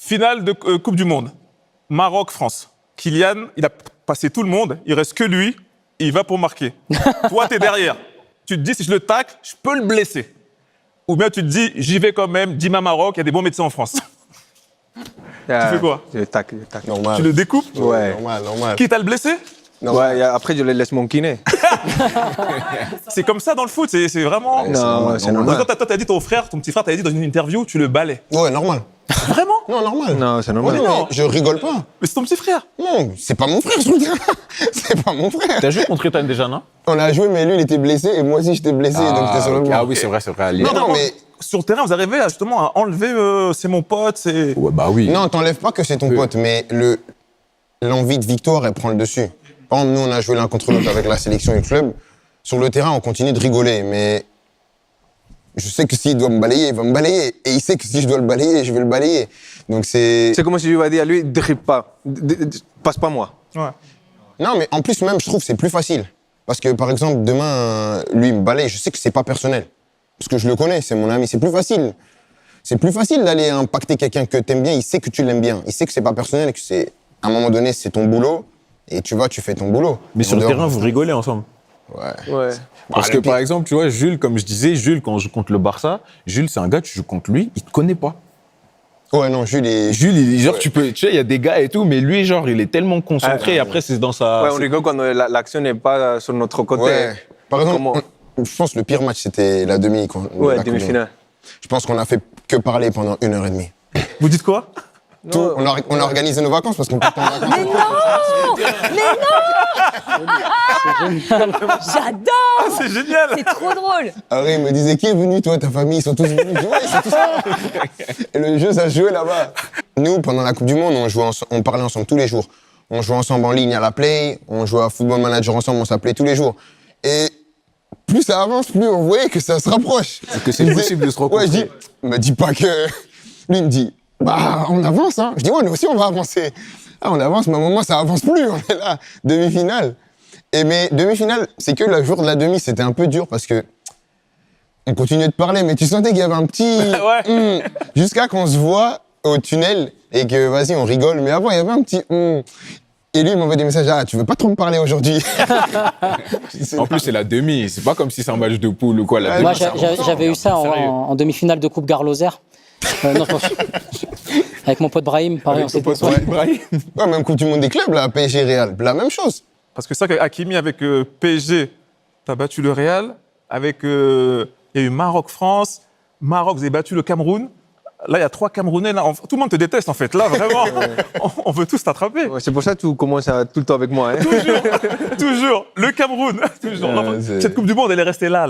Finale de Coupe du Monde. Maroc-France. Kylian, il a passé tout le monde. Il reste que lui. Il va pour marquer. Toi, t'es derrière. Tu te dis, si je le tacle, je peux le blesser. Ou bien tu te dis, j'y vais quand même. Dima Maroc, il y a des bons médecins en France. Tu fais quoi? Je tacle. Normal. Tu le découpes? Ouais. Normal. Quitte à le blesser? Ouais, après, je le laisse mon kiné. C'est comme ça dans le foot. C'est vraiment. Non, c'est Parce normal. que toi, t'as dit ton petit frère, t'as dit dans une interview, tu le balais. Ouais, normal. Vraiment? Non, normal. Non, c'est Ouais, normal. non, je rigole pas. Mais c'est ton petit frère. Non, c'est pas mon frère sur le terrain. C'est pas mon frère. T'as joué contre Ethan déjà, non? On a joué, mais lui, il était blessé et moi aussi, j'étais blessé. donc j'étais sur le banc. Ah oui, c'est vrai. Non, mais. Sur le terrain, vous arrivez justement à enlever c'est mon pote, c'est. Ouais, bah oui. Non, t'enlèves pas que c'est ton pote, mais l'envie de victoire, elle prend le dessus. Par exemple, nous, on a joué l'un contre l'autre avec la sélection et le club. Sur le terrain, on continue de rigoler, mais je sais que s'il doit me balayer, il va me balayer. Et il sait que si je dois le balayer, je vais le balayer. Donc c'est... C'est comme si je lui avais dit à lui, dribble pas. Passe pas moi. Ouais. Non, mais en plus, même, je trouve que c'est plus facile. Parce que, par exemple, demain, lui, il me balaye, je sais que c'est pas personnel. Parce que je le connais, c'est mon ami, c'est plus facile. C'est plus facile d'aller impacter quelqu'un que t'aimes bien, il sait que tu l'aimes bien. Il sait que c'est pas personnel, que c'est... À un moment donné, c'est ton boulot. Et tu vas, tu fais ton boulot. Mais sur le terrain, vous rigolez ensemble. Ouais. Ouais. Parce que par exemple, tu vois, Jules, comme je disais, Jules, quand on joue contre le Barça, Jules, c'est un gars, tu joues contre lui, il te connaît pas. Ouais, non, Jules est... Jules, genre, tu sais, il y a des gars et tout, mais lui, genre, il est tellement concentré, et après, c'est dans sa... Ouais, on rigole quand l'action n'est pas sur notre côté. Ouais. Par exemple, Comment- je pense que le pire match, c'était la demi. Ouais, la demi-finale. Je pense qu'on a fait que parler pendant 1h30. Vous dites quoi? Tout, on a organisé nos vacances parce qu'on partait en vacances. Mais non! J'adore! C'est génial! C'est trop drôle! Harry me disait, qui est venu, toi, ta famille? Ils sont tous venus. Je dis, ouais, ils sont tous là. Et le jeu, ça se jouait là-bas. Nous, pendant la Coupe du Monde, on parlait ensemble tous les jours. On jouait ensemble en ligne à la Play, on jouait à Football Manager ensemble, on s'appelait tous les jours. Et plus ça avance, plus on voyait que ça se rapproche. que c'est possible de se rencontrer. Ouais, je dis, me dis pas que... Lui, il me dit, bah, on avance, hein. Je dis, ouais, nous aussi, on va avancer. Ah, on avance, mais à un moment, ça avance plus. On est là, demi-finale. Mais demi-finale, c'est que le jour de la demi, c'était un peu dur parce que on continuait de parler, mais tu sentais qu'il y avait un petit... Ouais. Jusqu'à qu'on se voit au tunnel et que, vas-y, on rigole. Mais avant, il y avait un petit... Et lui, il m'envoie des messages, ah, tu veux pas trop me parler aujourd'hui? En plus, c'est la demi, c'est pas comme si c'est un match de poule ou quoi. La Moi, demi, ça rend j'avais eu ça sérieux. en demi-finale de Coupe Garloser. Non, avec mon pote Brahim, pareil. Avec ton pote, ouais, Brahim. Ouais, même Coupe du Monde des clubs, là, PSG Real, la même chose. Parce que ça, Hakimi avec PSG, t'as battu le Real. Avec, il y a eu Maroc-France. Maroc, vous avez battu le Cameroun. Là, il y a 3 Camerounais. Là. Tout le monde te déteste, en fait. Là, vraiment, on veut tous t'attraper. Ouais, c'est pour ça que tu commences tout le temps avec moi. Hein. Toujours. Le Cameroun. Toujours. c'est- Cette Coupe du Monde, elle est restée là.